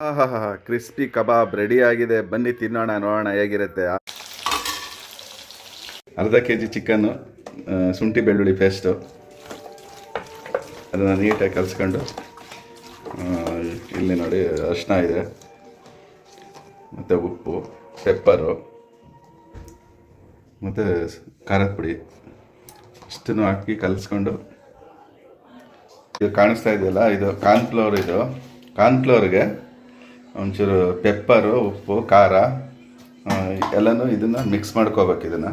ಹಾ ಹಾ ಹಾ ಕ್ರಿಸ್ಪಿ ಕಬಾಬ್ ರೆಡಿ ಆಗಿದೆ. ಬನ್ನಿ ತಿನ್ನೋಣ, ನೋಡೋಣ ಹೇಗಿರುತ್ತೆ. ಅರ್ಧ ಕೆ ಜಿ ಚಿಕನ್ನು, ಶುಂಠಿ ಬೆಳ್ಳುಳ್ಳಿ ಪೇಸ್ಟು, ಅದನ್ನು ನೀಟಾಗಿ ಕಲಿಸ್ಕೊಂಡು, ಇಲ್ಲಿ ನೋಡಿ ಅರಿಶಿನ ಇದೆ, ಮತ್ತು ಉಪ್ಪು, ಪೆಪ್ಪರು, ಮತ್ತು ಖಾರದ ಪುಡಿ ಇಷ್ಟನ್ನು ಹಾಕಿ ಕಲಿಸ್ಕೊಂಡು, ಇದು ಕಾಣಿಸ್ತಾ ಇದೆಯಲ್ಲ, ಇದು ಕಾರ್ನ್ಫ್ಲೋರ್. ಇದು ಕಾರ್ನ್ಫ್ಲೋರ್ಗೆ ಒಂಚೂರು ಪೆಪ್ಪರು, ಉಪ್ಪು, ಖಾರ ಎಲ್ಲನೂ ಇದನ್ನು ಮಿಕ್ಸ್ ಮಾಡ್ಕೋಬೇಕು. ಇದನ್ನು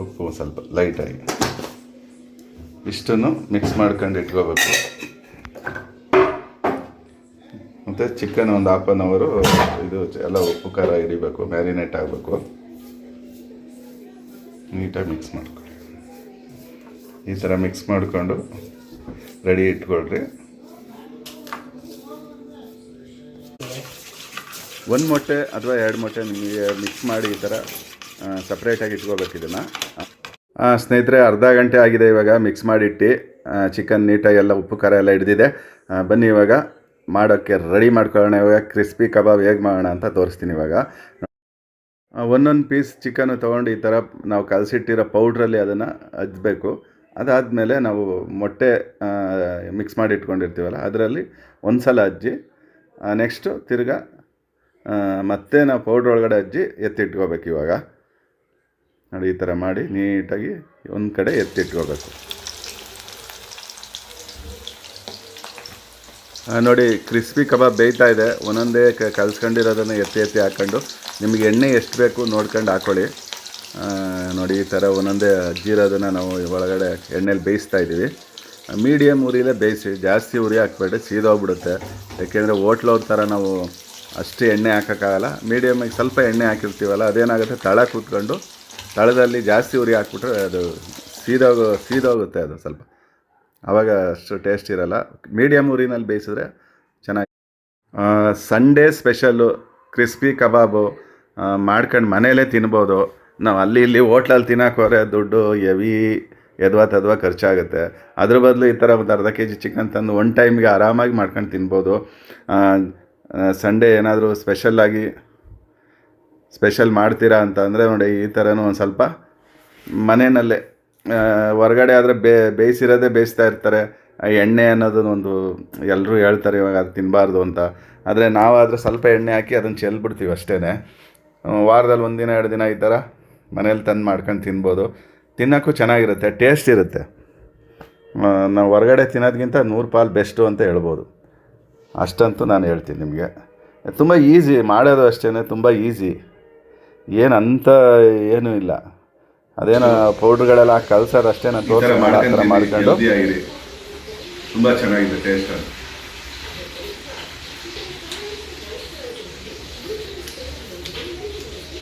ಉಪ್ಪು ಸ್ವಲ್ಪ ಲೈಟಾಗಿ ಇಷ್ಟನ್ನು ಮಿಕ್ಸ್ ಮಾಡ್ಕೊಂಡು ಇಟ್ಕೋಬೇಕು. ಮತ್ತು ಚಿಕನ್ ಒಂದು ಹಾಫ್ ಆನ್ ಅವರು ಇದು ಎಲ್ಲ ಉಪ್ಪು ಖಾರ ಹಿಡಿಬೇಕು, ಮ್ಯಾರಿನೇಟ್ ಆಗಬೇಕು. ನೀಟಾಗಿ ಮಿಕ್ಸ್ ಮಾಡ್ಕೊಳ್ಳಿ. ಈ ಥರ ಮಿಕ್ಸ್ ಮಾಡಿಕೊಂಡು ರೆಡಿ ಇಟ್ಕೊಳ್ರಿ. ಒಂದು ಮೊಟ್ಟೆ ಅಥವಾ 2 ಮೊಟ್ಟೆ ನಿಮಗೆ ಮಿಕ್ಸ್ ಮಾಡಿ ಈ ಥರ ಸಪ್ರೇಟಾಗಿ ಇಟ್ಕೋಬೇಕು ಇದನ್ನು. ಸ್ನೇಹಿತರೆ, ಅರ್ಧ ಗಂಟೆ ಆಗಿದೆ ಇವಾಗ ಮಿಕ್ಸ್ ಮಾಡಿಟ್ಟು. ಚಿಕನ್ ನೀಟಾಗಿ ಎಲ್ಲ ಉಪ್ಪು ಖಾರ ಎಲ್ಲ ಹಿಡಿದಿದೆ. ಬನ್ನಿ ಇವಾಗ ಮಾಡೋಕ್ಕೆ ರೆಡಿ ಮಾಡ್ಕೊಳ್ಳೋಣ. ಇವಾಗ ಕ್ರಿಸ್ಪಿ ಕಬಾಬ್ ಹೇಗೆ ಮಾಡೋಣ ಅಂತ ತೋರಿಸ್ತೀನಿ. ಇವಾಗ ಒಂದೊಂದು ಪೀಸ್ ಚಿಕನ್ನು ತೊಗೊಂಡು ಈ ಥರ ನಾವು ಕಲಸಿಟ್ಟಿರೋ ಪೌಡ್ರಲ್ಲಿ ಅದನ್ನು ಹಚ್ಚಬೇಕು. ಅದಾದಮೇಲೆ ನಾವು ಮೊಟ್ಟೆ ಮಿಕ್ಸ್ ಮಾಡಿ ಇಟ್ಕೊಂಡಿರ್ತೀವಲ್ಲ ಅದರಲ್ಲಿ ಒಂದು ಸಲ ಹಚ್ಚಿ, ನೆಕ್ಸ್ಟು ತಿರ್ಗಾ ಮತ್ತೆ ನಾವು ಪೌಡ್ರ್ ಒಳಗಡೆ ಹಚ್ಚಿ ಎತ್ತಿಟ್ಕೋಬೇಕು. ಇವಾಗ ನೋಡಿ, ಈ ಥರ ಮಾಡಿ ನೀಟಾಗಿ ಒಂದು ಕಡೆ ಎತ್ತಿಟ್ಕೋಬೇಕು. ನೋಡಿ, ಕ್ರಿಸ್ಪಿ ಕಬಾಬ್ ಬೇಯ್ತಾ ಇದೆ. ಒಂದೊಂದೇ ಕಲಿಸ್ಕೊಂಡಿರೋದನ್ನು ಎತ್ತಿ ಹಾಕ್ಕೊಂಡು, ನಿಮಗೆ ಎಣ್ಣೆ ಎಷ್ಟು ಬೇಕು ನೋಡ್ಕೊಂಡು ಹಾಕ್ಕೊಳ್ಳಿ. ನೋಡಿ, ಈ ಥರ ಒಂದೊಂದೇ ಅಜ್ಜಿರೋದನ್ನು ನಾವು ಒಳಗಡೆ ಎಣ್ಣೆಲಿ ಬೇಯಿಸ್ತಾ ಇದ್ದೀವಿ. ಮೀಡಿಯಮ್ ಉರಿಲೇ ಬೇಯಿಸಿ, ಜಾಸ್ತಿ ಉರಿ ಹಾಕ್ಬೇಡಿ, ಸೀದೋಗ್ಬಿಡುತ್ತೆ. ಯಾಕೆಂದರೆ ಹೋಟ್ಲವ್ರ ಥರ ನಾವು ಅಷ್ಟು ಎಣ್ಣೆ ಹಾಕೋಕ್ಕಾಗಲ್ಲ. ಮೀಡಿಯಮಾಗಿ ಸ್ವಲ್ಪ ಎಣ್ಣೆ ಹಾಕಿರ್ತೀವಲ್ಲ, ಅದೇನಾಗುತ್ತೆ, ತಳ ಕೂತ್ಕೊಂಡು ತಳದಲ್ಲಿ ಜಾಸ್ತಿ ಉರಿ ಹಾಕ್ಬಿಟ್ರೆ ಅದು ಸೀದೋಗುತ್ತೆ. ಅದು ಸ್ವಲ್ಪ ಆವಾಗ ಅಷ್ಟು ಟೇಸ್ಟ್ ಇರೋಲ್ಲ. ಮೀಡಿಯಮ್ ಉರಿನಲ್ಲಿ ಬೇಯಿಸಿದ್ರೆ ಚೆನ್ನಾಗಿ. ಸಂಡೇ ಸ್ಪೆಷಲ್ಲು ಕ್ರಿಸ್ಪಿ ಕಬಾಬು ಮಾಡ್ಕೊಂಡು ಮನೇಲೇ ತಿನ್ಬೋದು. ನಾವು ಅಲ್ಲಿ ಇಲ್ಲಿ ಹೋಟ್ಲಲ್ಲಿ ತಿನ್ನೋಕೆ ಹೋದರೆ ದುಡ್ಡು ಹೆವಿ ಎದ್ವಾ ಖರ್ಚಾಗುತ್ತೆ. ಅದ್ರ ಬದಲು ಈ ಥರ ಒಂದು ಅರ್ಧ ಕೆ ಜಿ ಚಿಕನ್ ತಂದು ಒನ್ ಟೈಮ್ಗೆ ಆರಾಮಾಗಿ ಮಾಡ್ಕೊಂಡು ತಿನ್ಬೋದು. ಸಂಡೇ ಏನಾದರೂ ಸ್ಪೆಷಲ್ ಮಾಡ್ತೀರಾ ಅಂತ ಅಂದರೆ ನೋಡಿ, ಈ ಥರನೂ ಒಂದು ಸ್ವಲ್ಪ ಮನೆಯಲ್ಲೇ. ಹೊರಗಡೆ ಆದರೆ ಬೇಯಿಸಿರೋದೇ ಬೇಯಿಸ್ತಾ ಇರ್ತಾರೆ. ಎಣ್ಣೆ ಅನ್ನೋದು ಒಂದು ಎಲ್ಲರೂ ಹೇಳ್ತಾರೆ ಇವಾಗ ಅದು ತಿನ್ನಬಾರ್ದು ಅಂತ. ಆದರೆ ನಾವಾದರೆ ಸ್ವಲ್ಪ ಎಣ್ಣೆ ಹಾಕಿ ಅದನ್ನು ಚೆಲ್ಬಿಡ್ತೀವಿ ಅಷ್ಟೇ. ವಾರದಲ್ಲಿ 1 ದಿನ 2 ದಿನ ಈ ಥರ ಮನೇಲಿ ತಂದು ಮಾಡ್ಕೊಂಡು ತಿನ್ಬೋದು. ತಿನ್ನೋಕ್ಕೂ ಚೆನ್ನಾಗಿರುತ್ತೆ, ಟೇಸ್ಟ್ ಇರುತ್ತೆ. ನಾವು ಹೊರಗಡೆ ತಿನ್ನೋದ್ಕಿಂತ 100 ಪಾಲು ಬೆಸ್ಟು ಅಂತ ಹೇಳ್ಬೋದು. ಅಷ್ಟಂತೂ ನಾನು ಹೇಳ್ತೀನಿ ನಿಮಗೆ. ತುಂಬ ಈಸಿ ಮಾಡೋದು, ಅಷ್ಟೇ, ತುಂಬ ಈಸಿ. ಏನಂತ ಏನೂ ಇಲ್ಲ. ಅದೇನೋ ಪೌಡ್ರ್ಗಳೆಲ್ಲ ಹಾಕಿ ಕಲ್ಸೋದು ಅಷ್ಟೇ. ನಾನು ತೋರಿಸಿ ಮಾಡ್ಕೊಂಡು ತುಂಬ ಚೆನ್ನಾಗಿದೆ ಟೇಸ್ಟ್.